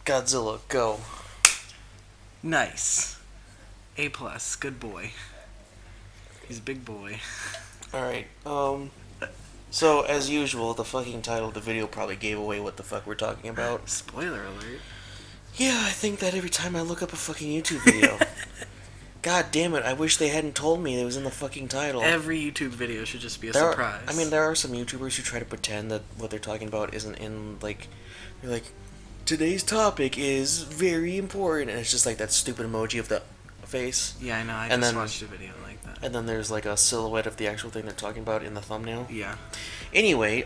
Godzilla, go. Nice. A plus. Good boy. He's a big boy. Alright, so as usual, the fucking title of the video probably gave away what the fuck we're talking about. Spoiler alert. Yeah, I think that every time I look up a fucking YouTube video. God damn it, I wish they hadn't told me it was in the fucking title. Every YouTube video should just be a surprise. There are some YouTubers who try to pretend that what they're talking about isn't in, like, they're like, today's topic is very important, and it's just like that stupid emoji of the face. Yeah, I know, I And just then- watched a video like that. And then there's like a silhouette of the actual thing they're talking about in the thumbnail. Yeah. Anyway,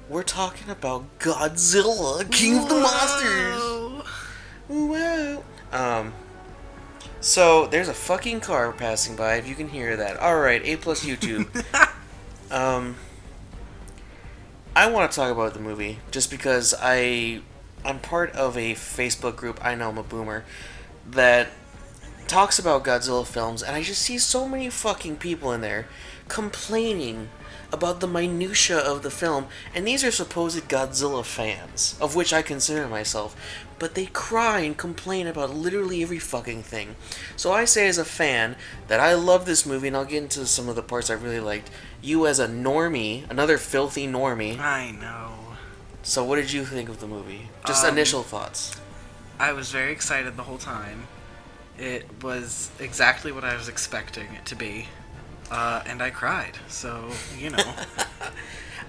we're talking about Godzilla, King of the Monsters. Wow. So there's a fucking car passing by. If you can hear that, all right. A plus YouTube. I want to talk about the movie just because I'm part of a Facebook group. I know I'm a boomer that talks about Godzilla films, and I just see so many fucking people in there complaining about the minutia of the film, and these are supposed Godzilla fans, of which I consider myself, but they cry and complain about literally every fucking thing. So I say as a fan that I love this movie, and I'll get into some of the parts I really liked. You as a normie, another filthy normie. I know. So what did you think of the movie? Just initial thoughts. I was very excited the whole time. It was exactly what I was expecting it to be. And I cried, so, you know.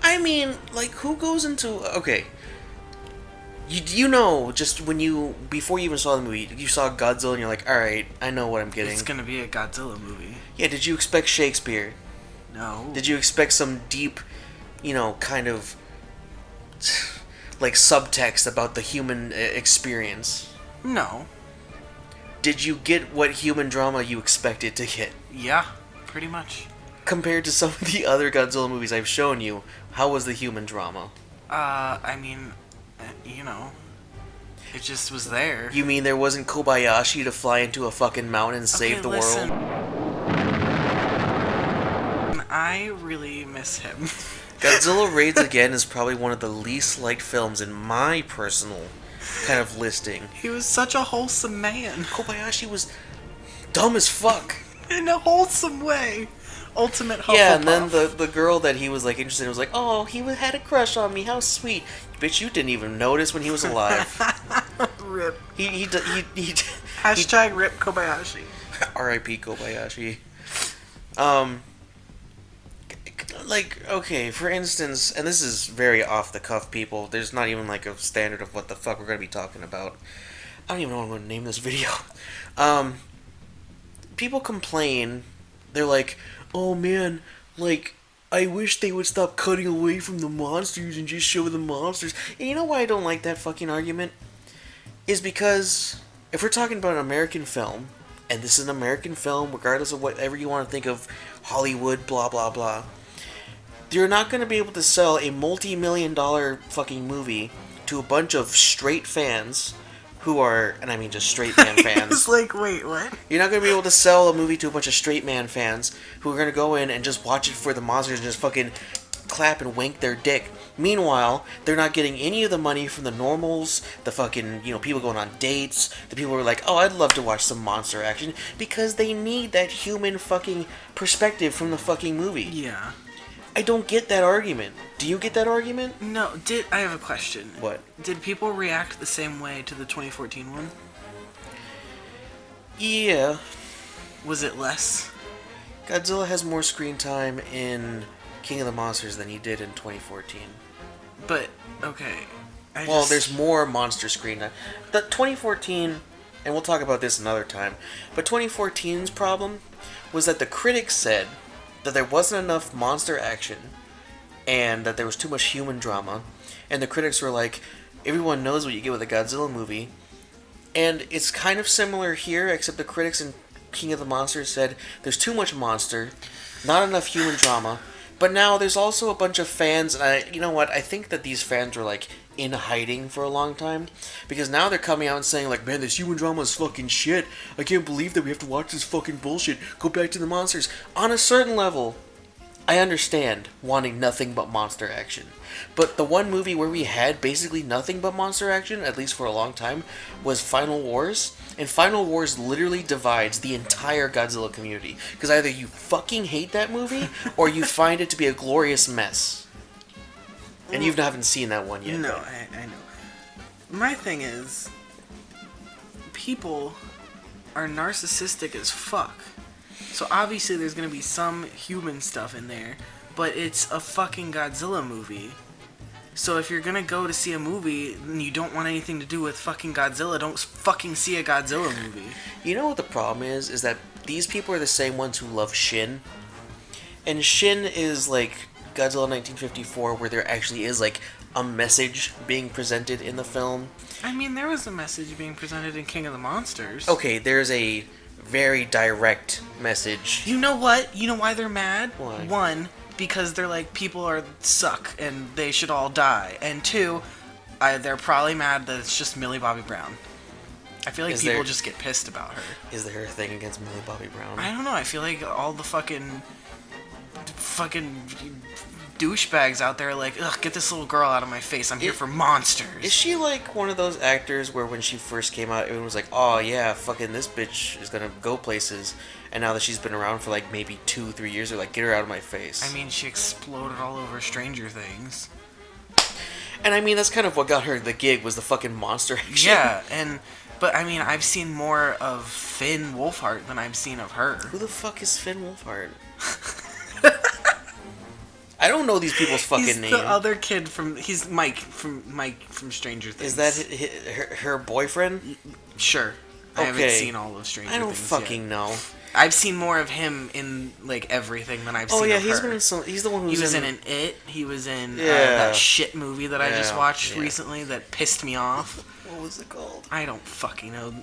I mean, like, who goes into... Okay. You know, just when you... Before you even saw the movie, you saw Godzilla and you're like, alright, I know what I'm getting. It's gonna be a Godzilla movie. Yeah, did you expect Shakespeare? No. Did you expect some deep, kind of... like, subtext about the human experience? No. Did you get what human drama you expected to get? Yeah, pretty much. Compared to some of the other Godzilla movies I've shown you, how was the human drama? I mean, you know, it just was there. You mean there wasn't Kobayashi to fly into a fucking mountain and save the listen. world? I really miss him. Godzilla Raids Again is probably one of the least liked films in my personal kind of listing. He was such a wholesome man. Kobayashi was dumb as fuck. In a wholesome way. Ultimate Hufflepuff. Yeah, and then the girl that he was like interested in was like, oh, he had a crush on me, how sweet. Bitch, you didn't even notice when he was alive. Rip. He Hashtag Rip Kobayashi. R.I.P. Kobayashi. Like, okay, for instance, and this is very off the cuff, people. There's not even like a standard of what the fuck we're gonna be talking about. I don't even know what I'm gonna name this video. People complain. They're like, oh man, like, I wish they would stop cutting away from the monsters and just show the monsters. And you know why I don't like that fucking argument? Is because if we're talking about an American film, and this is an American film, regardless of whatever you want to think of Hollywood, blah blah blah, you're not going to be able to sell a multi-million-dollar fucking movie to a bunch of straight fans who are, and I mean just straight man fans. It's like, wait, what? You're not going to be able to sell a movie to a bunch of straight man fans who are going to go in and just watch it for the monsters and just fucking clap and wink their dick. Meanwhile, they're not getting any of the money from the normals, the fucking, people going on dates, the people who are like, oh, I'd love to watch some monster action, because they need that human fucking perspective from the fucking movie. Yeah. I don't get that argument. Do you get that argument? No, I have a question. What? Did people react the same way to the 2014 one? Yeah. Was it less? Godzilla has more screen time in King of the Monsters than he did in 2014. But, okay. There's more monster screen time. The 2014, and we'll talk about this another time, but 2014's problem was that the critics said that there wasn't enough monster action and that there was too much human drama, and the critics were like, everyone knows what you get with a Godzilla movie. And it's kind of similar here, except the critics in King of the Monsters said there's too much monster, not enough human drama. But now there's also a bunch of fans, and you know what? I think that these fans were like in hiding for a long time, because now they're coming out and saying like, man, this human drama is fucking shit. I can't believe that we have to watch this fucking bullshit. Go back to the monsters. On a certain level, I understand wanting nothing but monster action. But the one movie where we had basically nothing but monster action, at least for a long time, was Final Wars. And Final Wars literally divides the entire Godzilla community. Because either you fucking hate that movie, or you find it to be a glorious mess. And you haven't seen that one yet. No, I know. My thing is, people are narcissistic as fuck. So obviously there's gonna be some human stuff in there, but it's a fucking Godzilla movie. So if you're gonna go to see a movie and you don't want anything to do with fucking Godzilla, don't fucking see a Godzilla movie. You know what the problem is? Is that these people are the same ones who love Shin. And Shin is like Godzilla 1954, where there actually is like a message being presented in the film. I mean, there was a message being presented in King of the Monsters. Okay, there's a very direct message. You know what? You know why they're mad? Why? One, because they're like, people suck and they should all die. And two, they're probably mad that it's just Millie Bobby Brown. I feel like people just get pissed about her. Is there a thing against Millie Bobby Brown? I don't know. I feel like all the fucking douchebags out there are like, ugh, get this little girl out of my face. I'm here for monsters. Is she like one of those actors where when she first came out, everyone was like, oh yeah, fucking this bitch is gonna go places, and now that she's been around for like maybe 2-3 years, they're like, get her out of my face. I mean, she exploded all over Stranger Things. And I mean, that's kind of what got her the gig, was the fucking monster action. Yeah, but I mean, I've seen more of Finn Wolfhard than I've seen of her. Who the fuck is Finn Wolfhard? I don't know these people's fucking names. He's the other kid he's Mike from Stranger Things. Is that her boyfriend? Sure. I haven't seen all of Stranger Things. I don't fucking know. I've seen more of him in like everything than I've seen. Oh yeah, of he's her. been in some. He's the one who's He was in an It. He was in that shit movie that I just watched recently that pissed me off. What was it called? I don't fucking know.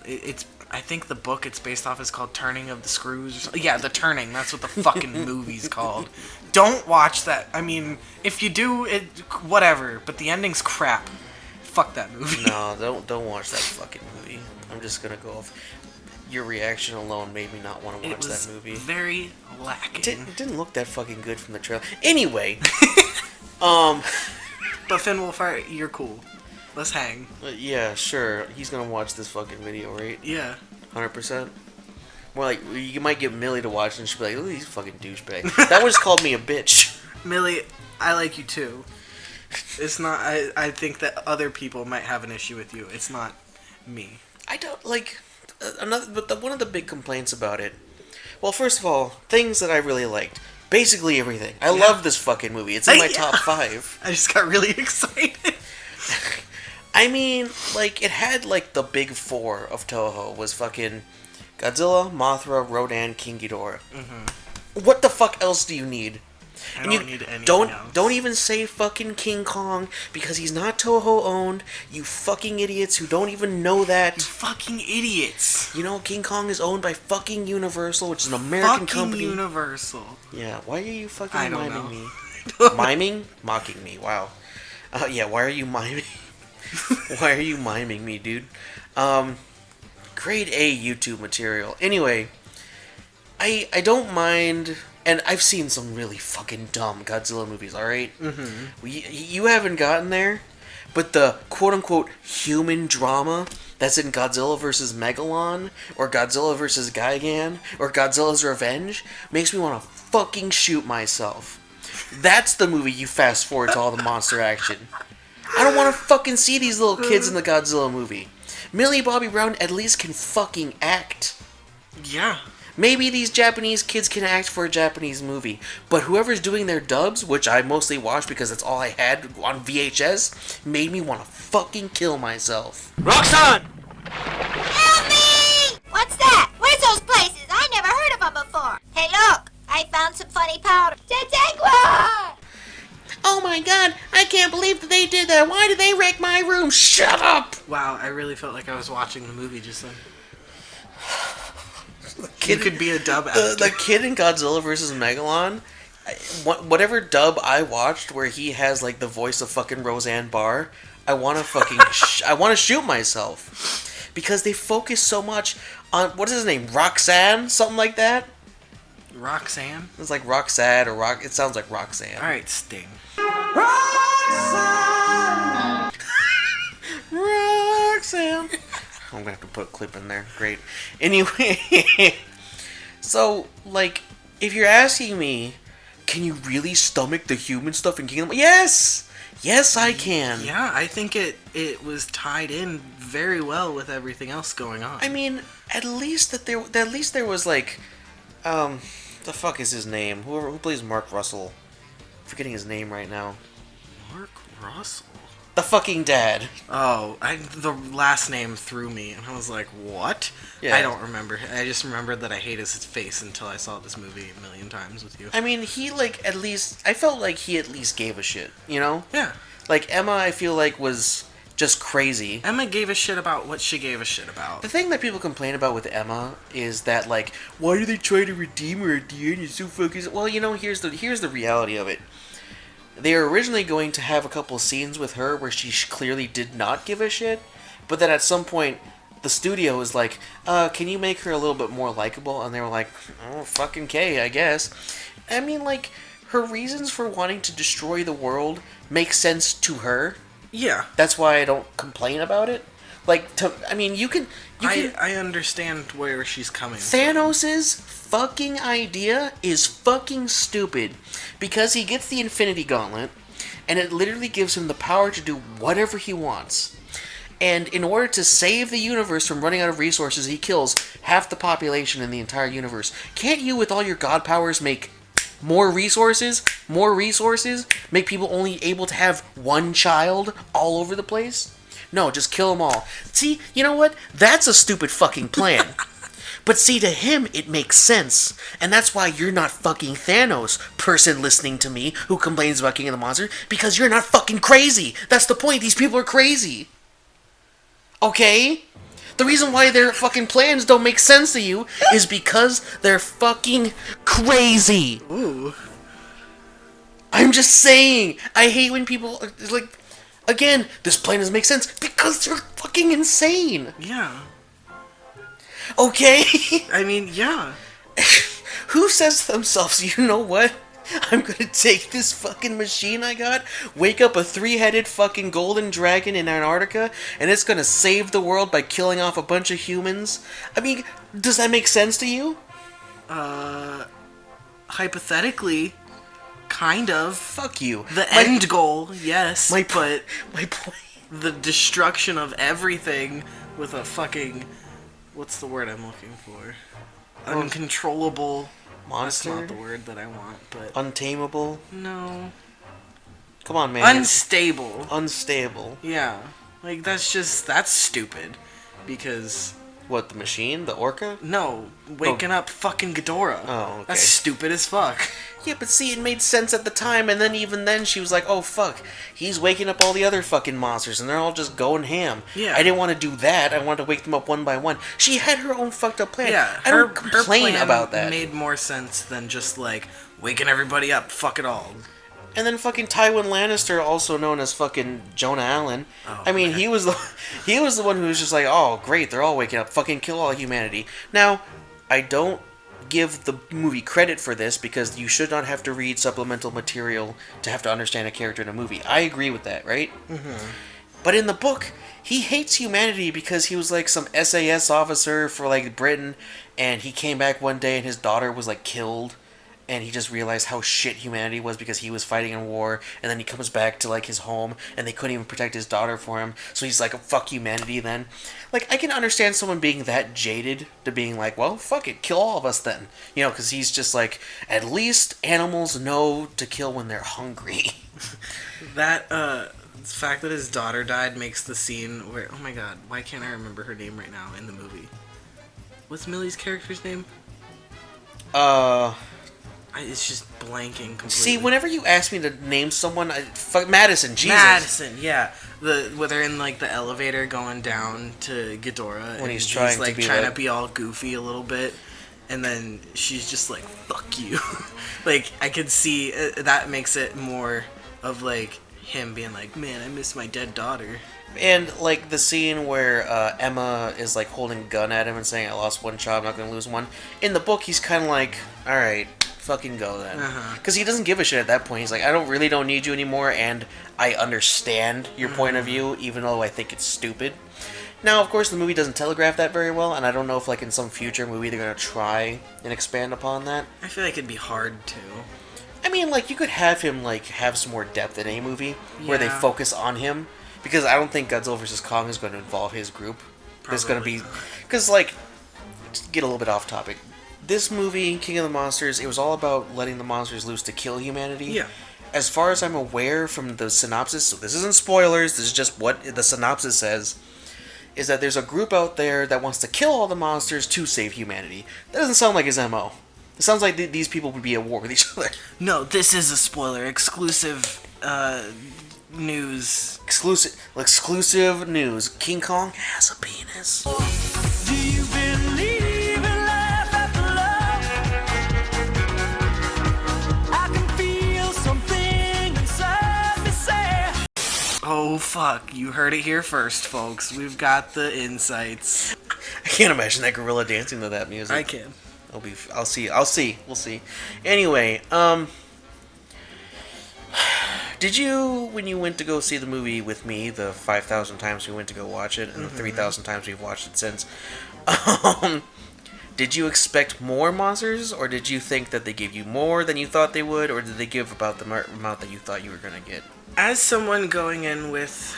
I think the book it's based off is called Turning of the Screws or something. Yeah, The Turning. That's what the fucking movie's called. Don't watch that. I mean, if you do, whatever. But the ending's crap. Fuck that movie. No, don't watch that fucking movie. I'm just gonna go off. Your reaction alone made me not want to watch that movie. Very lacking. It didn't look that fucking good from the trailer. Anyway, but Finn Wolfhard, you're cool. Let's hang. Yeah, sure. He's gonna watch this fucking video, right? Yeah. 100%. More like, you might get Millie to watch and she'll be like, oh, he's fucking douchebag. That one just called me a bitch. Millie, I like you too. It's not. I think that other people might have an issue with you. It's not me. I don't like. One of the big complaints about it. Well, first of all, things that I really liked. Basically everything. I love this fucking movie. It's in my top 5. I just got really excited. I mean, like, it had, like, the big 4 of Toho was fucking Godzilla, Mothra, Rodan, King Ghidorah. Mm-hmm. What the fuck else do you need? I don't need anything else. Don't even say fucking King Kong, because he's not Toho owned, you fucking idiots who don't even know that. You fucking idiots. You know, King Kong is owned by fucking Universal, which is an American company. Universal. Yeah, why are you fucking miming me? Miming? Mocking me, wow. Yeah, why are you miming? Why are you miming me, dude? Grade A YouTube material. Anyway, I don't mind, and I've seen some really fucking dumb Godzilla movies, alright? Mm-hmm. You haven't gotten there, but the quote-unquote human drama that's in Godzilla vs. Megalon, or Godzilla vs. Gigan, or Godzilla's Revenge, makes me want to fucking shoot myself. That's the movie you fast forward to all the monster action. I don't want to fucking see these little kids in the Godzilla movie. Millie Bobby Brown at least can fucking act. Yeah. Maybe these Japanese kids can act for a Japanese movie, but whoever's doing their dubs, which I mostly watched because that's all I had on VHS, made me want to fucking kill myself. Roxanne! Help me! What's that? Where's those places? I never heard of them before. Hey, look! I found some funny powder. Tetegua! Oh my god, I can't believe that they did that. Why did they wreck my room? Shut up! Wow, I really felt like I was watching the movie just then. You could be a dub actor. The kid in Godzilla vs. Megalon, whatever dub I watched where he has like the voice of fucking Roseanne Barr, I want to fucking I want to shoot myself because they focus so much on what is his name, Roxanne, something like that. Roxanne? It's like Roxanne or Rock. It sounds like Roxanne. All right, Sting. Roxanne. I'm gonna have to put a clip in there. Great. Anyway, so like, if you're asking me, can you really stomach the human stuff in Kingdom? Yes, I can. Yeah, I think it was tied in very well with everything else going on. I mean, at least there was like, the fuck is his name? Who plays Mark Russell? I'm forgetting his name right now. Mark Russell. The fucking dad. Oh, the last name threw me, and I was like, what? Yeah. I don't remember. I just remembered that I hated his face until I saw this movie a million times with you. I mean, I felt like he at least gave a shit, you know? Yeah. Like, Emma, I feel like, was just crazy. Emma gave a shit about what she gave a shit about. The thing that people complain about with Emma is that, like, why do they try to redeem her at the end? It's so fucking... Well, you know, here's the reality of it. They were originally going to have a couple scenes with her where she clearly did not give a shit, but then at some point, the studio was like, can you make her a little bit more likable? And they were like, oh, fucking K, I guess. I mean, like, her reasons for wanting to destroy the world make sense to her. Yeah. That's why I don't complain about it. Like, I understand where she's coming from. Thanos' fucking idea is fucking stupid because he gets the Infinity Gauntlet and it literally gives him the power to do whatever he wants. And in order to save the universe from running out of resources, he kills half the population in the entire universe. Can't you, with all your god powers, make more resources? Make people only able to have one child all over the place? No, just kill them all. See, you know what? That's a stupid fucking plan. But see, to him, it makes sense. And that's why you're not fucking Thanos, person listening to me who complains about King of the Monsters, because you're not fucking crazy. That's the point. These people are crazy. Okay? The reason why their fucking plans don't make sense to you is because they're fucking crazy. Ooh. I'm just saying. I hate when people, like, again, this plan doesn't make sense because they're fucking insane. Yeah. Okay? I mean, yeah. Who says to themselves, you know what? I'm gonna take this fucking machine I got, wake up a 3-headed fucking golden dragon in Antarctica, and it's gonna save the world by killing off a bunch of humans? I mean, does that make sense to you? Hypothetically, kind of. Fuck you. The end goal, yes. My but point. the destruction of everything with a fucking... What's the word I'm looking for? Uncontrollable... Monster? That's not the word that I want, but... Untamable? No. Come on, man. Unstable. Unstable. Yeah. Like, that's stupid. Because... What, the machine? The orca? No. Waking up fucking Ghidorah. Oh, okay. That's stupid as fuck. Yeah, but see, it made sense at the time, and then even then she was like, oh, fuck, he's waking up all the other fucking monsters, and they're all just going ham. Yeah. I didn't want to do that. I wanted to wake them up one by one. She had her own fucked up plan. Yeah, I don't complain plan about that. Made more sense than just, like, waking everybody up, fuck it all. And then fucking Tywin Lannister, also known as fucking Jonah Allen. Oh, I mean, man. he was the one who was just like, oh, great, they're all waking up. Fucking kill all humanity. Now, I don't give the movie credit for this because you should not have to read supplemental material to have to understand a character in a movie. I agree with that, right? Mm-hmm. But in the book, he hates humanity because he was like some SAS officer for like Britain, and he came back one day and his daughter was like killed, and he just realized how shit humanity was because he was fighting in war, and then he comes back to like his home and they couldn't even protect his daughter for him, so he's like, fuck humanity then. Like, I can understand someone being that jaded to being like, well, fuck it, kill all of us then. You know, because he's just like, at least animals know to kill when they're hungry. That, the fact that his daughter died makes the scene where, oh my god, why can't I remember her name right now in the movie? What's Millie's character's name? It's just blanking completely. See, whenever you ask me to name someone, fuck Madison, Jesus. Madison, yeah. Where they're in like the elevator going down to Ghidorah, When and he's trying to be all goofy a little bit, and then she's just like, "Fuck you." Like, I could see that makes it more of like him being like, man, I miss my dead daughter. And, like, the scene where Emma is, like, holding a gun at him and saying, I lost one child, I'm not going to lose one. In the book, he's kind of like, alright, fucking go then. Because he doesn't give a shit at that point. He's like, I don't need you anymore, and I understand your point of view, even though I think it's stupid. Now, of course, the movie doesn't telegraph that very well, and I don't know if, like, in some future movie they're going to try and expand upon that. I feel like it'd be hard to. I mean, like, you could have him, like, have some more depth in a movie where they focus on him. Because I don't think Godzilla vs. Kong is going to involve his group. There's going to be... Because, like, just to get a little bit off topic. This movie, King of the Monsters, it was all about letting the monsters loose to kill humanity. Yeah. As far as I'm aware from the synopsis, so this isn't spoilers, this is just what the synopsis says, is that there's a group out there that wants to kill all the monsters to save humanity. That doesn't sound like his MO. It sounds like these people would be at war with each other. No, this is a spoiler. Exclusive, news. Exclusive news. King Kong has a penis. Do you believe in life after love? I can feel something inside me say. Oh, fuck. You heard it here first, folks. We've got the insights. I can't imagine that gorilla dancing to that music. I can. I'll see. We'll see. Anyway, did you, when you went to go see the movie with me, the 5,000 times we went to go watch it, and the 3,000 times we've watched it since, did you expect more monsters, or did you think that they gave you more than you thought they would, or did they give about the amount that you thought you were going to get? As someone going in with,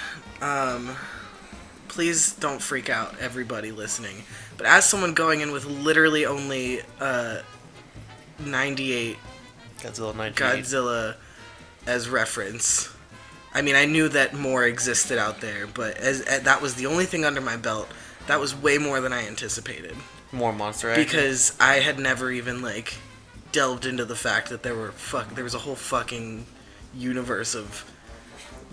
please don't freak out, everybody listening, but as someone going in with literally only, 98 Godzilla 98. Godzilla as reference. I mean, I knew that more existed out there, but as that was the only thing under my belt. That was way more than I anticipated. More monster action? Because I had never even, like, delved into the fact that there was a whole fucking universe of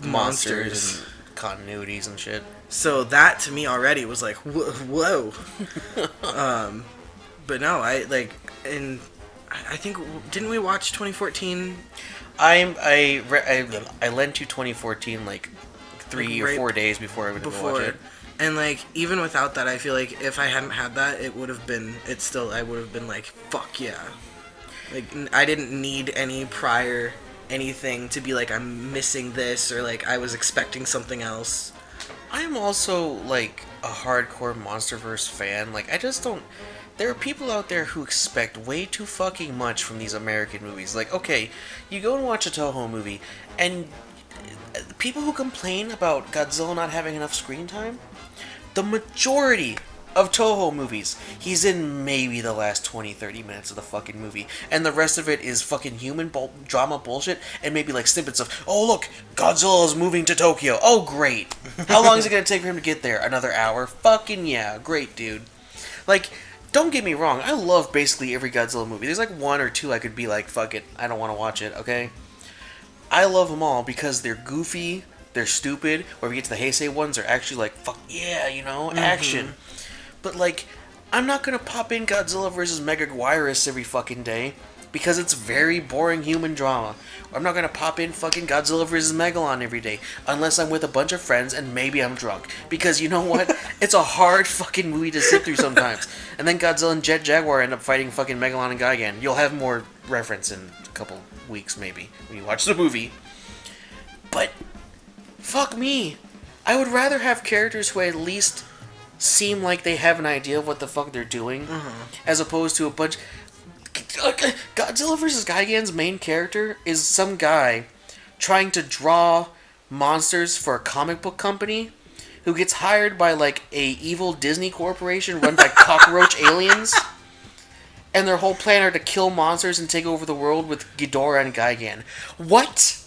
monsters and continuities and shit. So that, to me, already was like, whoa. But no, I think, didn't we watch 2014? I lent you 2014 like 3 or 4 days before I went to go watch it. And like even without that, I feel like if I hadn't had that, I would have been like, fuck yeah. Like I didn't need any prior anything to be like I'm missing this or like I was expecting something else. I am also like a hardcore MonsterVerse fan. Like I just don't. There are people out there who expect way too fucking much from these American movies. Like, okay, you go and watch a Toho movie, and people who complain about Godzilla not having enough screen time, the majority of Toho movies, he's in maybe the last 20-30 minutes of the fucking movie, and the rest of it is fucking human drama bullshit, and maybe like snippets of, oh look, Godzilla's moving to Tokyo. Oh great. How long is it gonna take for him to get there? Another hour? Fucking yeah, great dude. Like, don't get me wrong, I love basically every Godzilla movie. There's like 1 or 2 I could be like, fuck it, I don't want to watch it, okay? I love them all because they're goofy, they're stupid, or if you get to the Heisei ones, they're actually like, fuck yeah, you know, action. But like, I'm not gonna pop in Godzilla vs. Megaguirus every fucking day because it's very boring human drama. Or I'm not gonna pop in fucking Godzilla vs. Megalon every day unless I'm with a bunch of friends and maybe I'm drunk. Because you know what? It's a hard fucking movie to sit through sometimes. And then Godzilla and Jet Jaguar end up fighting fucking Megalon and Gigan. You'll have more reference in a couple weeks maybe when you watch the movie. But fuck me. I would rather have characters who at least seem like they have an idea of what the fuck they're doing as opposed to a bunch... Godzilla vs. Gigan's main character is some guy trying to draw monsters for a comic book company who gets hired by like a evil Disney corporation run by cockroach aliens, and their whole plan are to kill monsters and take over the world with Ghidorah and Gigan. What?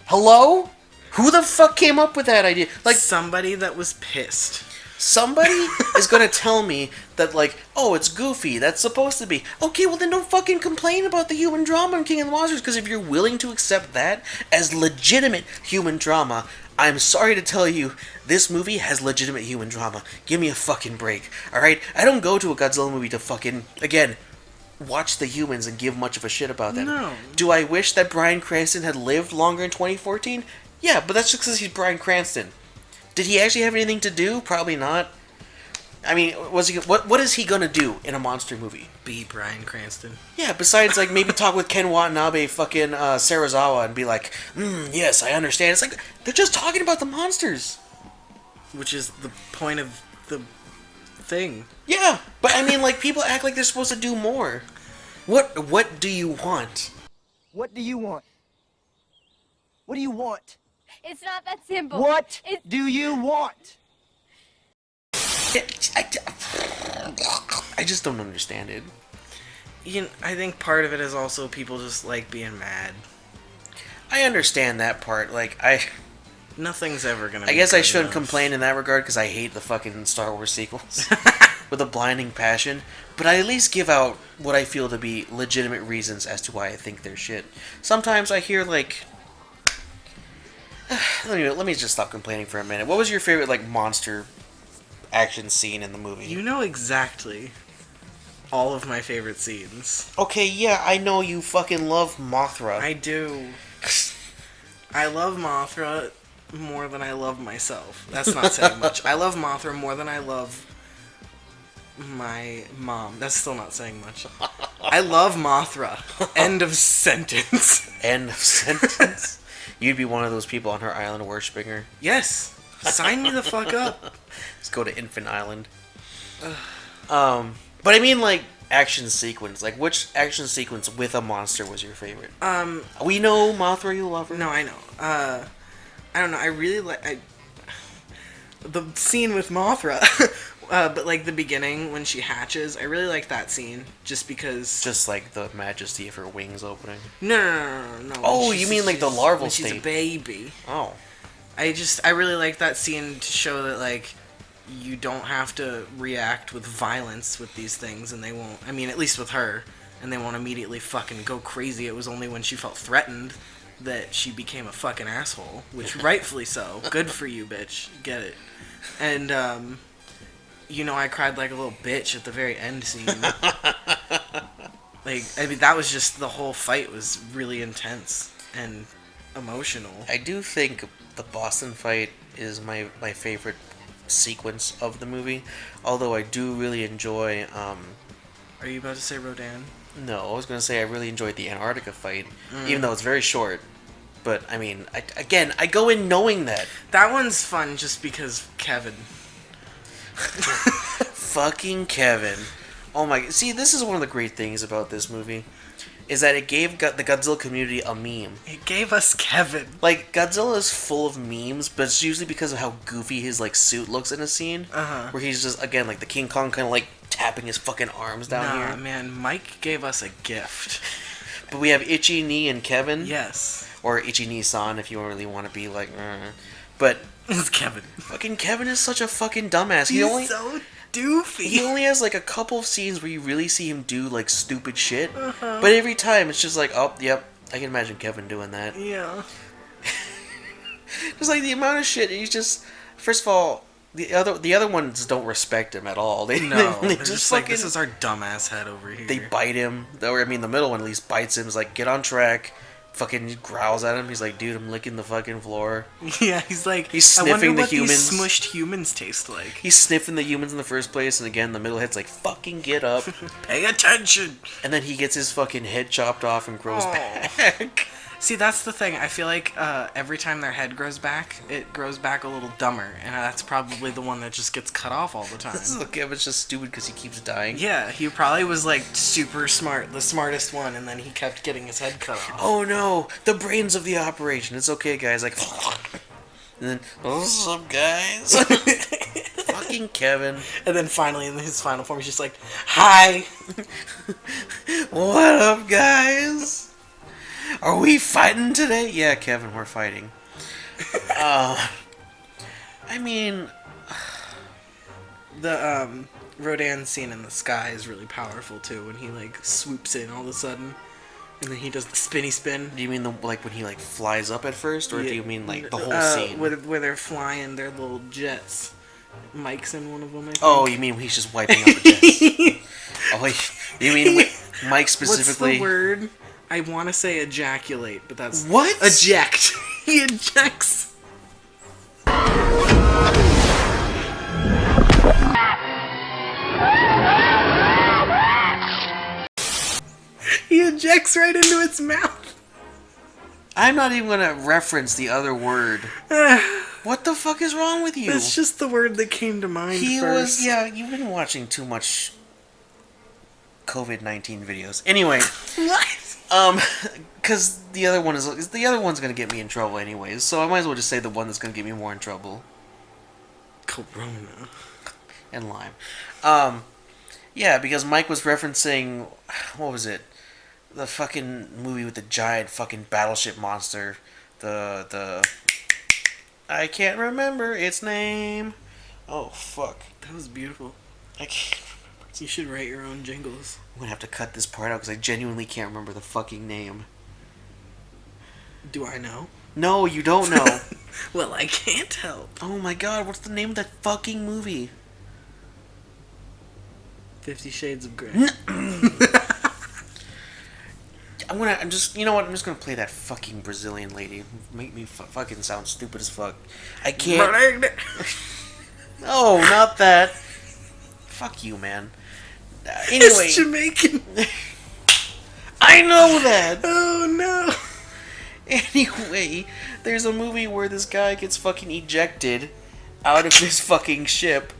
Hello? Who the fuck came up with that idea? Like somebody that was pissed. Somebody is going to tell me that, like, oh, it's goofy, that's supposed to be. Okay, well then don't fucking complain about the human drama in King of the Monsters, because if you're willing to accept that as legitimate human drama, I'm sorry to tell you, this movie has legitimate human drama. Give me a fucking break, alright? I don't go to a Godzilla movie to fucking, again, watch the humans and give much of a shit about them. No. Do I wish that Bryan Cranston had lived longer in 2014? Yeah, but that's just because he's Bryan Cranston. Did he actually have anything to do? Probably not. I mean, was he? What is he gonna do in a monster movie? Be Bryan Cranston. Yeah, besides like maybe talk with Ken Watanabe, fucking Sarazawa, and be like, yes, I understand. It's like they're just talking about the monsters, Which is the point of the thing. Yeah, but I mean, like people act like they're supposed to do more. What do you want? What do you want? What do you want? It's not that simple. What It's... do you want? I just don't understand it. I think part of it is also people just like being mad. I understand that part. Like Nothing's ever gonna. I guess I shouldn't complain in that regard because I hate the fucking Star Wars sequels with a blinding passion. But I at least give out what I feel to be legitimate reasons as to why I think they're shit. Sometimes I hear like, let me just stop complaining for a minute. What was your favorite like monster action scene in the movie? You know exactly all of my favorite scenes. Okay, yeah, I know you fucking love Mothra. I do. I love Mothra more than I love myself. That's not saying much. I love Mothra more than I love my mom. That's still not saying much. I love Mothra. End of sentence. End of sentence. You'd be one of those people on her island worshipping her. Yes. Sign me the fuck up. Let's go to Infant Island. But I mean, like, action sequence. Like, which action sequence with a monster was your favorite? We know Mothra, you love her. No, I know. I don't know. I really like the scene with Mothra. But like the beginning when she hatches, I really like that scene just because. Just like the majesty of her wings opening. No. Oh, you mean like the larval when state? She's a baby. Oh. I really like that scene to show that like you don't have to react with violence with these things, and they won't. I mean, at least with her, and they won't immediately fucking go crazy. It was only when she felt threatened that she became a fucking asshole, which rightfully so. Good for you, bitch. Get it. And I cried like a little bitch at the very end scene. Like, I mean, that was just the whole fight was really intense and emotional. I do think the Boston fight is my favorite sequence of the movie, although I do really enjoy Are you about to say Rodan? No, I was gonna say I really enjoyed the Antarctica fight, even though it's very short. But I mean, I go in knowing that. That one's fun just because Kevin. Fucking Kevin. Oh my, see, this is one of the great things about this movie, is that it gave the Godzilla community a meme. It gave us Kevin. Like, Godzilla is full of memes, but it's usually because of how goofy his, like, suit looks in a scene. Where he's just, again, like, the King Kong kind of, like, tapping his fucking arms down here. Man, Mike gave us a gift. But we have Itchy Knee and Kevin. Yes. Or Itchy Knee-san, if you really want to be, like, But... It's Kevin. Fucking Kevin is such a fucking dumbass. He's so doofy. He only has, like, a couple of scenes where you really see him do, like, stupid shit. But every time, it's just like, oh, yep, I can imagine Kevin doing that. Yeah. Just, like, the amount of shit, he's just... First of all, the other ones don't respect him at all. They just like, this is our dumbass head over here. They bite him. Or, I mean, the middle one at least bites him. He's like, get on track. Fucking growls at him. He's like, dude, I'm licking the fucking floor. Yeah, he's like, he's sniffing the humans. These smushed humans taste like. He's sniffing the humans in the first place, and again, the middle head's like, fucking get up. Pay attention! And then he gets his fucking head chopped off and grows back. See, that's the thing. I feel like every time their head grows back, it grows back a little dumber, and that's probably the one that just gets cut off all the time. Kevin's just stupid because he keeps dying. Yeah, he probably was like super smart, the smartest one, and then he kept getting his head cut off. Oh no, the brains of the operation. It's okay, guys. Like, and then, what's up, guys? Fucking Kevin. And then finally, in his final form, he's just like, hi. What up, guys? Are we fighting today? Yeah, Kevin, we're fighting. I mean... The, Rodan scene in the sky is really powerful, too, when he, like, swoops in all of a sudden, and then he does the spinny spin. Do you mean, like, when he, like, flies up at first, or do you mean, like, the whole scene? Where they're flying their little jets. Mike's in one of them, I think. Oh, you mean he's just wiping out the jets? Oh, you mean Mike specifically. What's the word? I want to say ejaculate, but that's... What? Eject. He ejects. He ejects right into its mouth. I'm not even gonna reference the other word. What the fuck is wrong with you? That's just the word that came to mind He first. was, yeah, you've been watching too much COVID-19 videos. Anyway, What? because the other one's gonna get me in trouble anyways, so I might as well just say the one that's gonna get me more in trouble. Corona. And lime. Yeah, because Mike was referencing, what was it? The fucking movie with the giant fucking battleship monster. The I can't remember its name. Oh, fuck. That was beautiful. I can't. You should write your own jingles. I'm gonna have to cut this part out because I genuinely can't remember the fucking name. Do I know? No, you don't know. Well, I can't help. Oh my god, what's the name of that fucking movie? 50 Shades of Grey. I'm just gonna play that fucking Brazilian lady. Make me fucking sound stupid as fuck. I can't. No, not that. Fuck you, man. Anyway. It's Jamaican. I know that! Oh no. Anyway, there's a movie where this guy gets fucking ejected out of his fucking ship,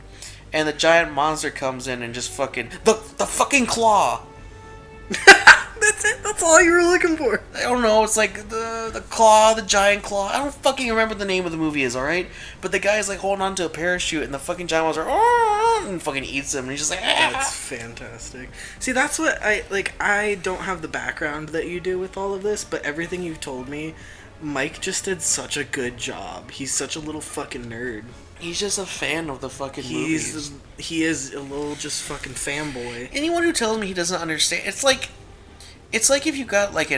and the giant monster comes in and just fucking... The fucking claw! That's it. That's all you were looking for. I don't know, it's like the claw, the giant claw. I don't fucking remember what the name of the movie is, alright? But the guy's like holding on to a parachute and the fucking giant monster and fucking eats him and he's just like, That's fantastic. See, that's what I don't have the background that you do with all of this, but everything you've told me, Mike just did such a good job. He's such a little fucking nerd. He's just a fan of the fucking movies. He is a little just fucking fanboy. Anyone who tells me he doesn't understand, it's like if you got like I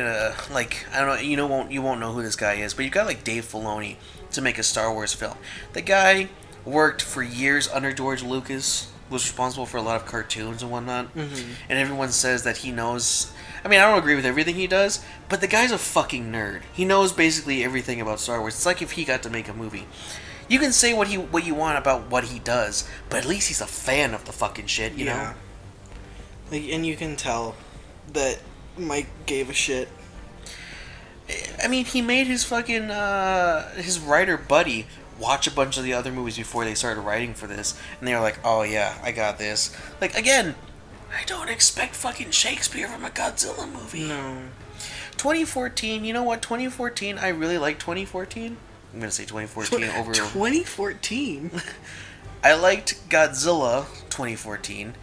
don't know, you won't know who this guy is, but you got like Dave Filoni to make a Star Wars film. The guy worked for years under George Lucas, was responsible for a lot of cartoons and whatnot, and everyone says that he knows. I mean, I don't agree with everything he does, but the guy's a fucking nerd. He knows basically everything about Star Wars. It's like if he got to make a movie. You can say what you want about what he does, but at least he's a fan of the fucking shit, you know? And you can tell that Mike gave a shit. I mean, he made his fucking, his writer buddy watch a bunch of the other movies before they started writing for this, and they were like, oh yeah, I got this. Like, again, I don't expect fucking Shakespeare from a Godzilla movie. No. 2014, you know what, 2014, I really like 2014. I'm gonna say 2014 over... 2014? I liked Godzilla 2014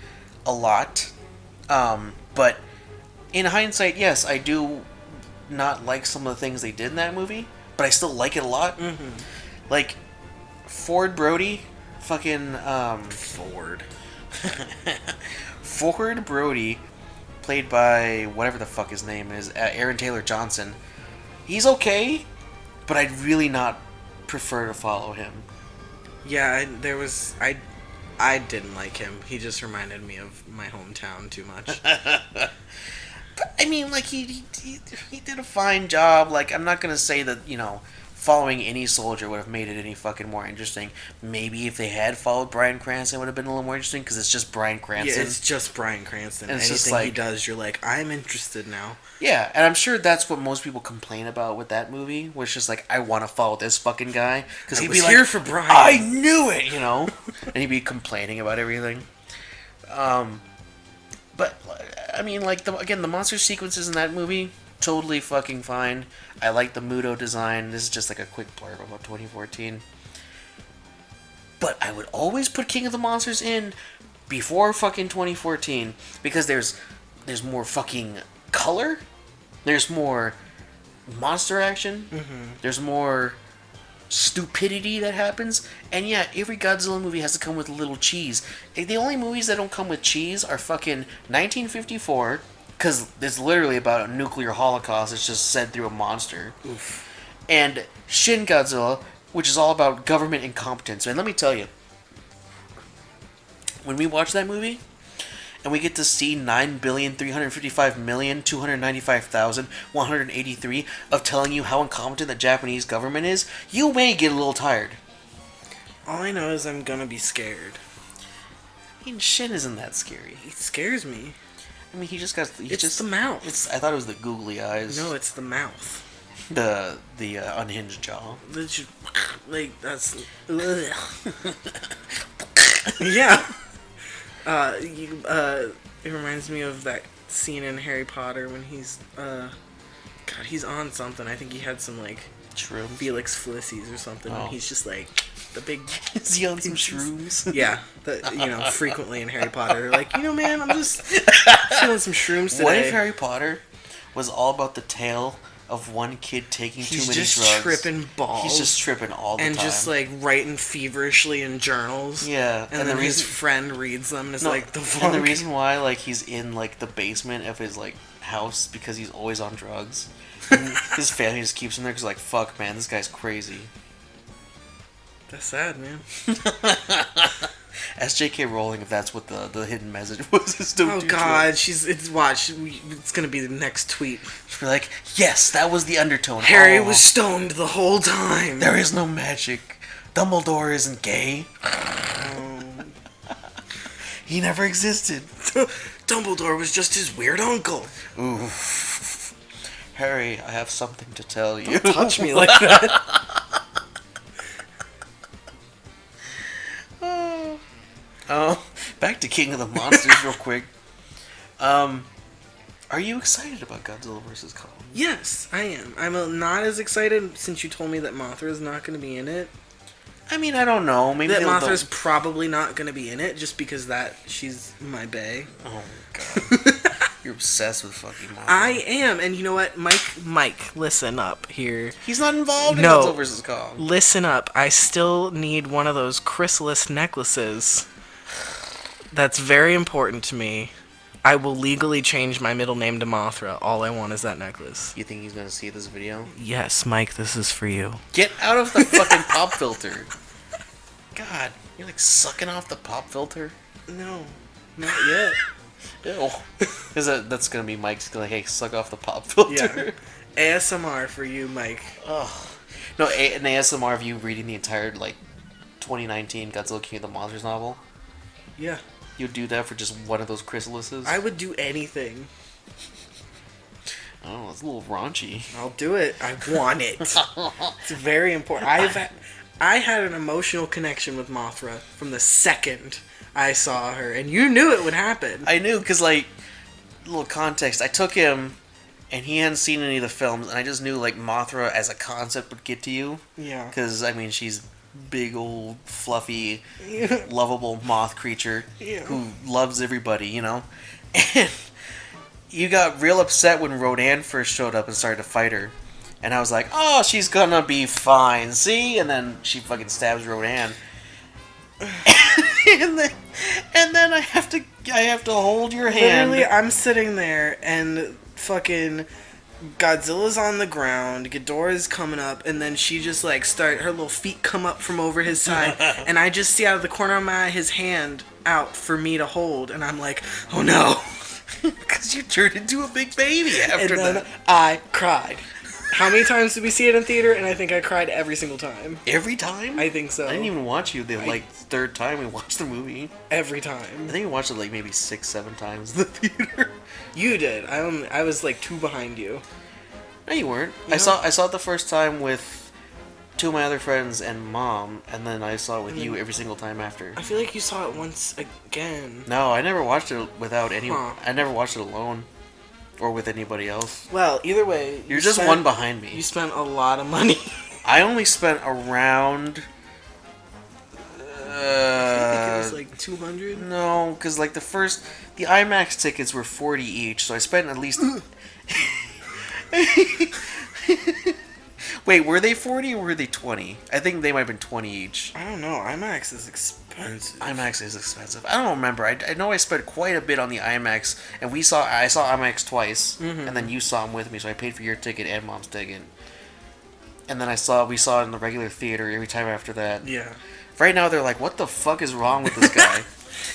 a lot, but in hindsight, yes, I do not like some of the things they did in that movie, but I still like it a lot. Like, Ford Brody, fucking, Ford. Ford Brody, played by whatever the fuck his name is, Aaron Taylor Johnson. He's okay, but I'd really not prefer to follow him. Yeah, I didn't like him. He just reminded me of my hometown too much. But, I mean, like, he did a fine job. Like, I'm not gonna say that, following any soldier would have made it any fucking more interesting. Maybe if they had followed Bryan Cranston, it would have been a little more interesting, because it's just Bryan Cranston. Yeah, it's just Bryan Cranston. And it's Anything just like, he does, you're like, I'm interested now. Yeah, and I'm sure that's what most people complain about with that movie, where it's just like, I want to follow this fucking guy. Because I he'd was be like, here for Bryan. I knew it, and he'd be complaining about everything. But, I mean, like, the monster sequences in that movie, totally fucking fine. I like the Muto design. This is just like a quick blurb about 2014. But I would always put King of the Monsters in before fucking 2014, because there's more fucking color, there's more monster action, there's more stupidity that happens, and yeah, every Godzilla movie has to come with a little cheese. The only movies that don't come with cheese are fucking 1954, because it's literally about a nuclear holocaust. It's just said through a monster. Oof. And Shin Godzilla, which is all about government incompetence. And let me tell you, when we watched that movie, and we get to see 9,355,295,183 of telling you how incompetent the Japanese government is, you may get a little tired. All I know is I'm gonna be scared. I mean, Shin isn't that scary. It scares me. I mean, he just got. It's the mouth. I thought it was the googly eyes. No, it's the mouth. The unhinged jaw. Like that's. Ugh. Yeah. It reminds me of that scene in Harry Potter when he's God, he's on something. I think he had some like Shrooms. Felix Felices or something. Oh. And he's just like the big. Is he on some shrooms? Yeah, frequently in Harry Potter, they're like, man, I'm just feeling some shrooms today. What if Harry Potter was all about the tale of one kid taking too many drugs? He's just tripping balls. He's just tripping all the time. And just like writing feverishly in journals. Yeah. And then his friend reads them and it's like, the fuck? And the reason why, like, he's in, like, the basement of his, like, house because he's always on drugs. And his family just keeps him there because, like, fuck, man, this guy's crazy. That's sad, man. Ask J.K. Rowling if that's what the hidden message was. Oh God, it's gonna be the next tweet. She'll be like, yes, that was the undertone. Harry was stoned the whole time. There is no magic. Dumbledore isn't gay. He never existed. Dumbledore was just his weird uncle. Ooh. Harry, I have something to tell you. Don't touch me like that. Oh, back to King of the Monsters real quick. Are you excited about Godzilla vs. Kong? Yes, I am. I'm not as excited since you told me that Mothra's not going to be in it. I mean, I don't know. Maybe that Mothra's probably not going to be in it just because she's my bae. Oh, God. You're obsessed with fucking Mothra. I am, and you know what? Mike, listen up here. He's not involved in Godzilla vs. Kong. Listen up. I still need one of those chrysalis necklaces. That's very important to me. I will legally change my middle name to Mothra. All I want is that necklace. You think he's gonna see this video? Yes, Mike, this is for you. Get out of the fucking pop filter. God, you're like sucking off the pop filter? No, not yet. Ew. That's gonna be Mike's like, hey, suck off the pop filter. Yeah. ASMR for you, Mike. Ugh. No, an ASMR of you reading the entire, like, 2019 Godzilla King of the Monsters novel. Yeah. You'd do that for just one of those chrysalises? I would do anything. Oh, it's a little raunchy. I'll do it. I want it. It's very important. I had an emotional connection with Mothra from the second I saw her, and you knew it would happen. I knew, because, like, little context, I took him, and he hadn't seen any of the films, and I just knew, like, Mothra as a concept would get to you. Yeah. Because, I mean, she's big old fluffy lovable moth creature who loves everybody, you know. And you got real upset when Rodan first showed up and started to fight her, and I was like, oh, she's gonna be fine, see? And then she fucking stabs Rodan. and then I have to hold your hand. Literally, I'm sitting there and fucking Godzilla's on the ground, Ghidorah's coming up, and then she just like her little feet come up from over his side, and I just see out of the corner of my eye his hand out for me to hold, and I'm like, oh no. Because you turned into a big baby after and then that. I cried. How many times did we see it in theater? And I think I cried every single time. Every time? I think so. I didn't even watch you the third time we watched the movie. Every time. I think we watched it like maybe 6-7 times in the theater. You did. I was like 2 behind you. No, you weren't. Yeah. I saw it the first time with 2 of my other friends and Mom, and then I saw it with you every single time after. I feel like you saw it once again. No, I never watched it without anyone. Huh. I never watched it alone. Or with anybody else. Well, either way... You're just one behind me. You spent a lot of money. I only spent around... I think it was like 200? No, because like the IMAX tickets were $40 each, so I spent at least... Wait, were they 40 or were they 20? I think they might have been 20 each. I don't know. IMAX is expensive. IMAX is expensive. I don't remember. I know I spent quite a bit on the IMAX, and I saw IMAX twice, and then you saw them with me, so I paid for your ticket and Mom's ticket. And then we saw it in the regular theater every time after that. Yeah. Right now they're like, what the fuck is wrong with this guy?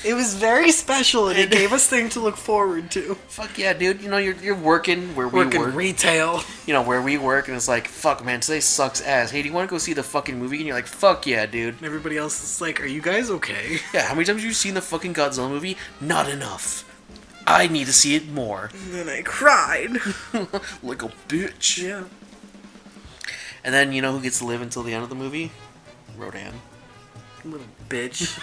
It was very special, and it gave us things to look forward to. Fuck yeah, dude. You know, you're working where we Working work. retail. You know, where we work, and it's like, fuck, man, today sucks ass. Hey, do you want to go see the fucking movie? And you're like, fuck yeah, dude. And everybody else is like, are you guys okay? Yeah, how many times have you seen the fucking Godzilla movie? Not enough. I need to see it more. And then I cried. Like a bitch. Yeah. And then, you know who gets to live until the end of the movie? Rodan. Little bitch.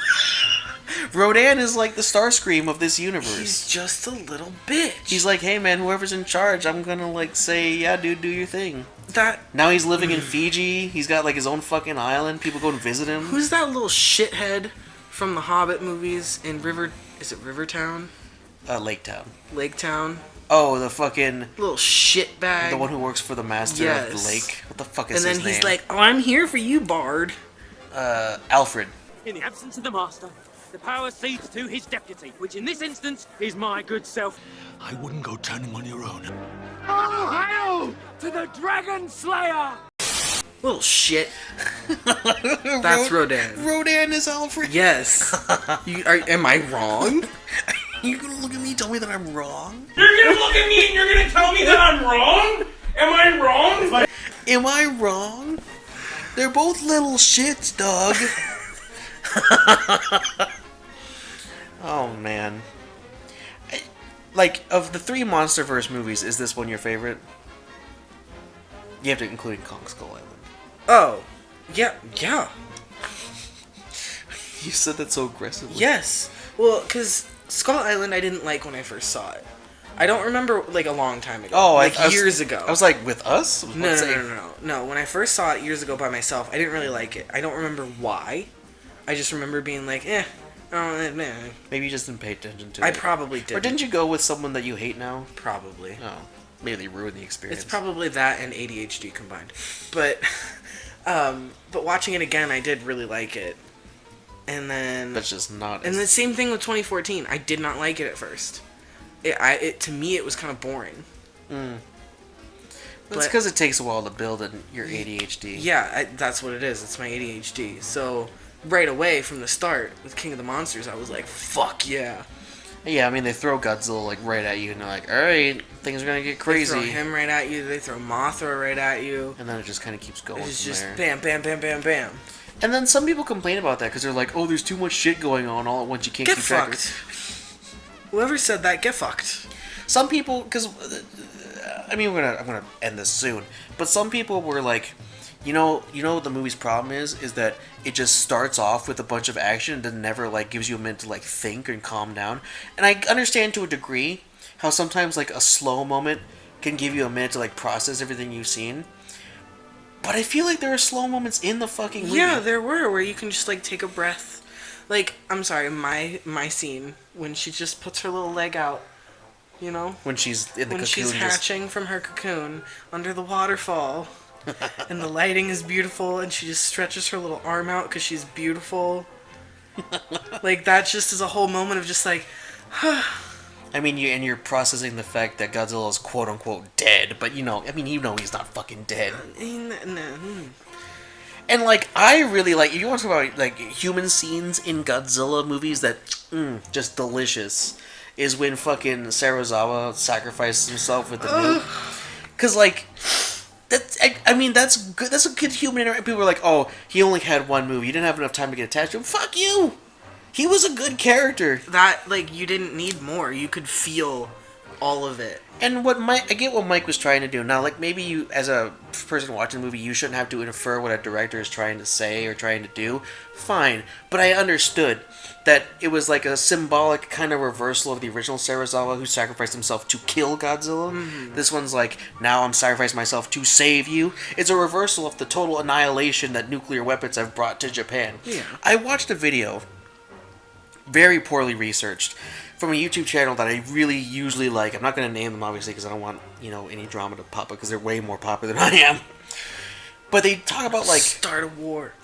Rodan is like the Starscream of this universe. He's just a little bitch. He's like, hey man, whoever's in charge, I'm gonna like say, yeah, dude, do your thing. that. Now he's living in Fiji. He's got like his own fucking island. People go and visit him. Who's that little shithead from the Hobbit movies in River? Is it Rivertown? Lake Town. Lake Town? Oh, the fucking Little shitbag. the one who works for the master of the Yes. lake. What the fuck is And then his name? he's like, "Oh, I'm here for you, Bard." Alfred. In the absence of the master, the power cedes to his deputy, which in this instance is my good self. I wouldn't go turning on your own. Oh, hail to the Dragon Slayer! Little shit. That's Rodan. Rodan is Alfred. Yes. Am I wrong? You gonna look at me and tell me that I'm wrong? You're gonna look at me and you're gonna tell me that I'm wrong? Am I wrong? Am I wrong? They're both little shits, dog. Oh man. Like, of the three MonsterVerse movies, is this one your favorite? You have to include Kong Skull Island. Oh. Yeah. Yeah. You said that so aggressively. Yes. Well, because Skull Island I didn't like when I first saw it. I don't remember, like, a long time ago. Oh, like, I was, years ago. I was like, with us? No. When I first saw it years ago by myself, I didn't really like it. I don't remember why. I just remember being like, Maybe you just didn't pay attention to it. I probably did. Or didn't you go with someone that you hate now? Probably. Oh, maybe they ruined the experience. It's probably that and ADHD combined. But watching it again, I did really like it. And then... That's just not... And the same thing with 2014. I did not like it at first. To me, it was kind of boring. That's because it takes a while to build in your ADHD. Yeah, that's what it is. It's my ADHD. So, right away from the start, with King of the Monsters, I was like, fuck yeah. Yeah, I mean, they throw Godzilla, like, right at you, and they're like, alright, things are gonna get crazy. They throw him right at you, they throw Mothra right at you. And then it just kind of keeps going It's from just there. bam, bam, bam, bam, bam. And then some people complain about that, because they're like, oh, there's too much shit going on all at once, you can't Get keep track of fucked. it. Whoever said that, get fucked. Some people, because, I mean, I'm gonna end this soon, but some people were like, you know what the movie's problem is that it just starts off with a bunch of action and then never, like, gives you a minute to, like, think and calm down. And I understand to a degree how sometimes, like, a slow moment can give you a minute to, like, process everything you've seen. But I feel like there are slow moments in the fucking movie. Yeah, there were, where you can just, like, take a breath. Like, I'm sorry, my scene, when she just puts her little leg out, you know? When she's in the When cocoon. she's hatching from her cocoon under the waterfall. And the lighting is beautiful, and she just stretches her little arm out because she's beautiful. Like, that just is a whole moment of just like, I mean, you're processing the fact that Godzilla is quote unquote dead, but you know he's not fucking dead. And like, I really like, if you want to talk about like human scenes in Godzilla movies that just delicious, is when fucking Serizawa sacrifices himself with the nuke. Cause like, I mean, that's good. That's a good human interaction. People are like, oh, he only had one movie. You didn't have enough time to get attached to him. Fuck you! He was a good character. that, like, you didn't need more. You could feel all of it. And I get what Mike was trying to do. Now, like, maybe you, as a person watching the movie, you shouldn't have to infer what a director is trying to say or trying to do. Fine. But I understood that it was like a symbolic kind of reversal of the original Serizawa who sacrificed himself to kill Godzilla. Mm-hmm. This one's like, now I'm sacrificing myself to save you. It's a reversal of the total annihilation that nuclear weapons have brought to Japan. Yeah. I watched a video, very poorly researched, from a YouTube channel that I really usually like. I'm not going to name them, obviously, because I don't want, any drama to pop up, because they're way more popular than I am. But they talk about, like... Start a war.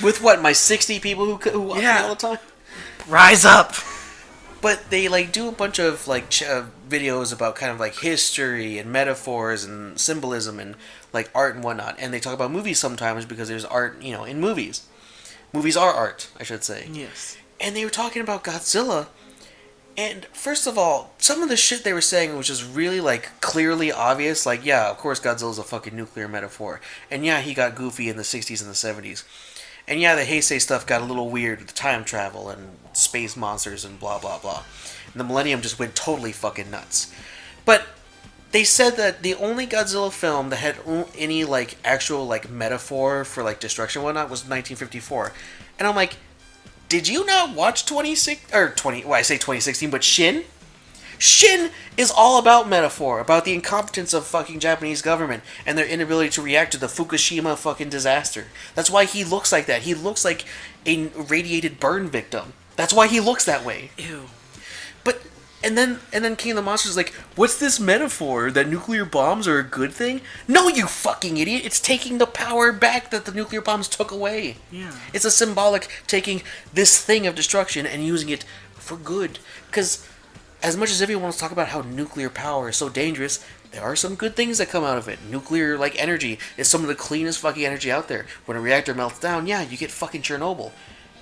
With what, my 60 people who watch me all the time? Rise up! But they, like, do a bunch of, like, videos about kind of, like, history and metaphors and symbolism and, like, art and whatnot. And they talk about movies sometimes because there's art, in movies. Movies are art, I should say. Yes. and they were talking about Godzilla. And first of all, some of the shit they were saying was just really, like, clearly obvious. Like, yeah, of course Godzilla's a fucking nuclear metaphor. And yeah, he got goofy in the 60s and the 70s. And yeah, the Heisei stuff got a little weird with time travel and space monsters and blah, blah, blah. And the Millennium just went totally fucking nuts. But they said that the only Godzilla film that had any, like, actual, like, metaphor for, like, destruction and whatnot was 1954. And I'm like, did you not watch 2016, but Shin? Shin is all about metaphor, about the incompetence of fucking Japanese government and their inability to react to the Fukushima fucking disaster. That's why he looks like that. He looks like a radiated burn victim. That's why he looks that way. Ew. But and then King of the Monsters is like, what's this metaphor? That nuclear bombs are a good thing? No, you fucking idiot! It's taking the power back that the nuclear bombs took away. Yeah. It's a symbolic taking this thing of destruction and using it for good. Because as much as everyone wants to talk about how nuclear power is so dangerous, there are some good things that come out of it. Nuclear, like, energy is some of the cleanest fucking energy out there. When a reactor melts down, yeah, you get fucking Chernobyl.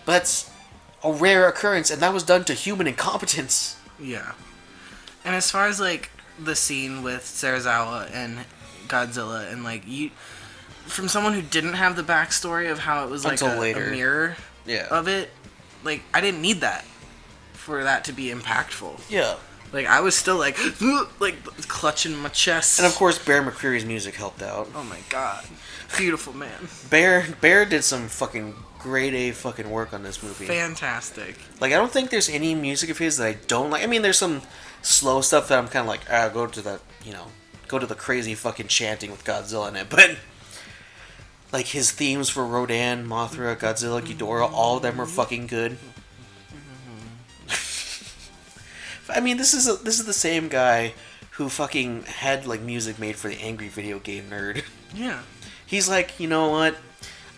But that's a rare occurrence, and that was done to human incompetence. Yeah. And as far as, like, the scene with Serizawa and Godzilla, and, like, you... From someone who didn't have the backstory of how it was, like, a mirror of it, like, I didn't need that for that to be impactful. Yeah. Like, I was still, like, clutching my chest. And, of course, Bear McCreary's music helped out. Oh, my God. Beautiful, man. Bear did some fucking grade A fucking work on this movie. Fantastic. Like, I don't think there's any music of his that I don't like. I mean, there's some slow stuff that I'm kind of like, go to the crazy fucking chanting with Godzilla in it. But, like, his themes for Rodan, Mothra, Godzilla, Ghidorah, all of them are fucking good. I mean, this is the same guy who fucking had, like, music made for the Angry Video Game Nerd. Yeah. He's like, you know what?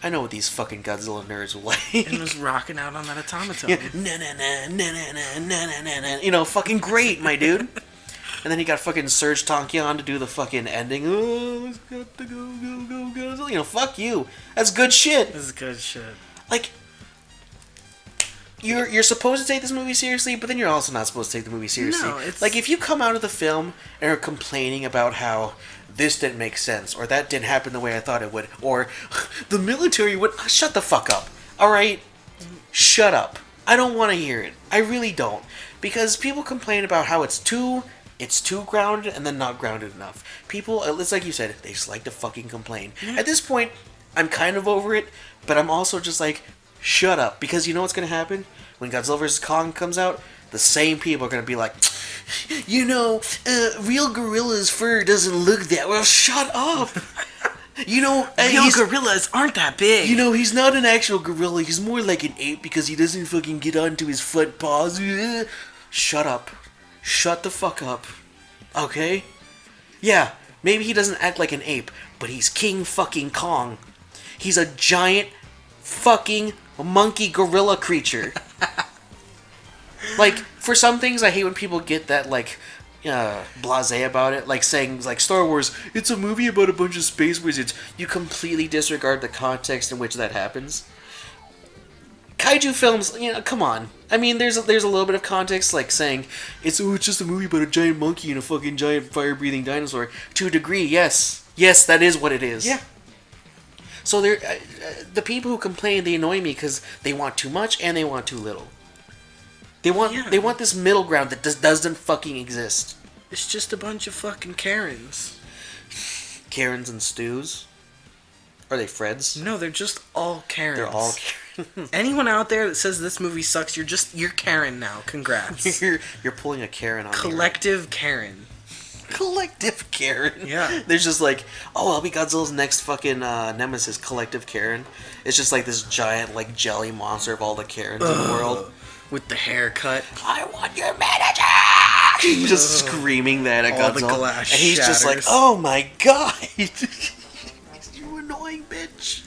I know what these fucking Godzilla nerds will like. And was rocking out on that automaton. Yeah. Na-na-na. You know, fucking great, my dude. And then he got fucking Serge Tankian to do the fucking ending. Oh, it's got to go, Godzilla. You know, fuck you. That's good shit. This is good shit. Like, you're supposed to take this movie seriously, but then you're also not supposed to take the movie seriously. No, it's... Like, if you come out of the film and are complaining about how this didn't make sense, or that didn't happen the way I thought it would, or the military would... Shut the fuck up, alright? Shut up. I don't want to hear it. I really don't. Because people complain about how it's too grounded and then not grounded enough. People, it's like you said, they just like to fucking complain. At this point, I'm kind of over it, but I'm also just like, shut up. Because you know what's going to happen? When Godzilla vs. Kong comes out, the same people are going to be like, you know, real gorilla's fur doesn't look that well. Shut up. You know, real gorillas aren't that big. You know, he's not an actual gorilla. He's more like an ape because he doesn't fucking get onto his front paws. Shut up. Shut the fuck up. Okay? Yeah, maybe he doesn't act like an ape, but he's King fucking Kong. He's a giant fucking monkey gorilla creature. Like, for some things, I hate when people get that, like, blasé about it. Like, saying, like, Star Wars, it's a movie about a bunch of space wizards. You completely disregard the context in which that happens. Kaiju films, you know, come on. I mean, there's a little bit of context, like saying, it's just a movie about a giant monkey and a fucking giant fire-breathing dinosaur. To a degree, yes. Yes, that is what it is. Yeah. So the people who complain, they annoy me because they want too much and they want too little. They want this middle ground that doesn't fucking exist. It's just a bunch of fucking Karens. Karens and Stews? Are they Freds? No, they're just all Karens. They're all Karens. Anyone out there that says this movie sucks, you're Karen now. Congrats. you're pulling a Karen on me. Collective Karen. Collective Karen. Yeah. There's just like, oh, I'll be Godzilla's next fucking nemesis, Collective Karen. It's just like this giant, like, jelly monster of all the Karens in the world. With the haircut. I want your manager! Just screaming that at all Godzilla. The glass and he's shatters. just like, oh my god! You annoying bitch.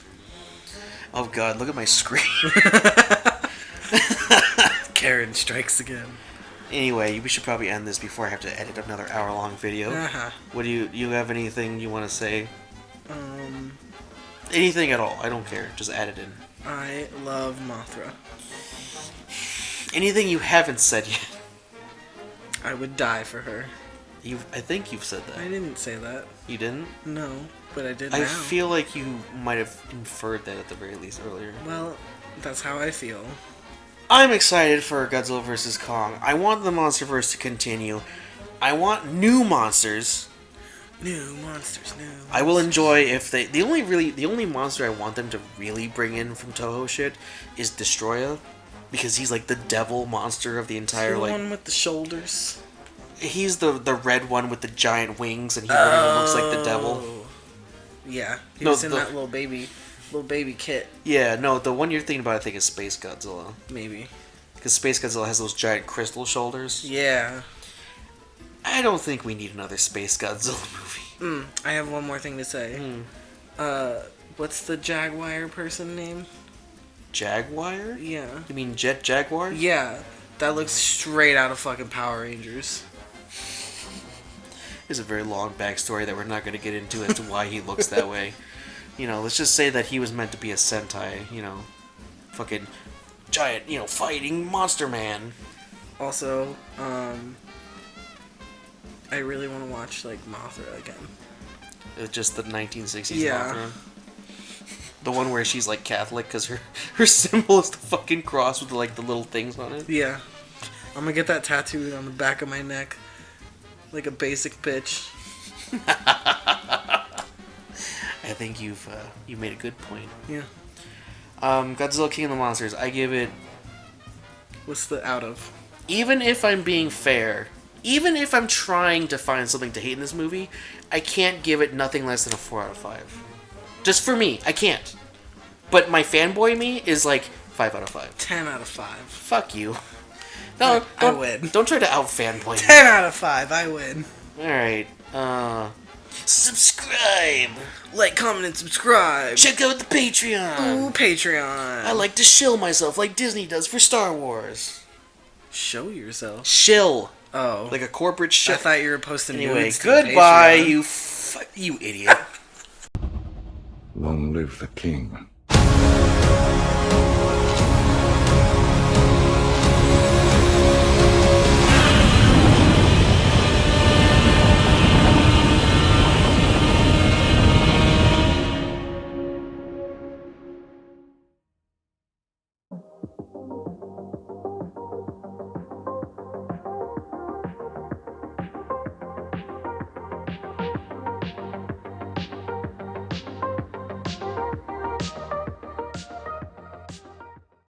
Oh god, look at my screen. Karen strikes again. Anyway, we should probably end this before I have to edit another hour-long video. Uh-huh. What do you have anything you want to say? Anything at all. I don't care. Just add it in. I love Mothra. Anything you haven't said yet? I would die for her. I think you've said I that. didn't say that. You didn't? No, but I did I now. feel like you might have inferred that at the very least earlier. Well, that's how I feel. I'm excited for Godzilla vs. Kong. I want the MonsterVerse to continue. I want new monsters. New monsters, new. I will enjoy if they. The only monster I want them to really bring in from Toho shit is Destroya, because he's like the devil monster of the entire the like. one with the shoulders. He's the red one with the giant wings, and he literally looks like the devil. Yeah, he No, was in the- that little baby kit. Yeah, no, the one you're thinking about I think is Space Godzilla, Maybe. because Space Godzilla has those giant crystal shoulders. Yeah. I don't think we need another Space Godzilla movie. I have one more thing to say. What's the Jaguar person name? Jaguar? Yeah. You mean Jet Jaguar? Yeah. That looks straight out of fucking Power Rangers. There's a very long backstory that we're not going to get into as to why he looks that way. You know, let's just say that he was meant to be a Sentai, you know, fucking giant, you know, fighting monster man. Also, I really want to watch, like, Mothra again. It's just the 1960s Yeah. Mothra. The one where she's, like, Catholic because her symbol is the fucking cross with, like, the little things on it. Yeah. I'm gonna get that tattooed on the back of my neck. Like a basic bitch. I think you made a good point. Yeah. Godzilla King of the Monsters, I give it... What's the out of? Even if I'm being fair, even if I'm trying to find something to hate in this movie, I can't give it nothing less than a 4 out of 5. Just for me, I can't. But my fanboy me is like 5 out of 5. 10 out of 5. Fuck you. No, I win. Don't try to out fanboy me. 10 out of 5, I win. Alright, subscribe! Like, comment, and subscribe. Check out the Patreon! Ooh, Patreon. I like to shill myself like Disney does for Star Wars. Show yourself. Shill. Oh. Like a corporate shill. I thought you were posting Anyway, nudes to the goodbye, Patreon. you idiot. Long live the king.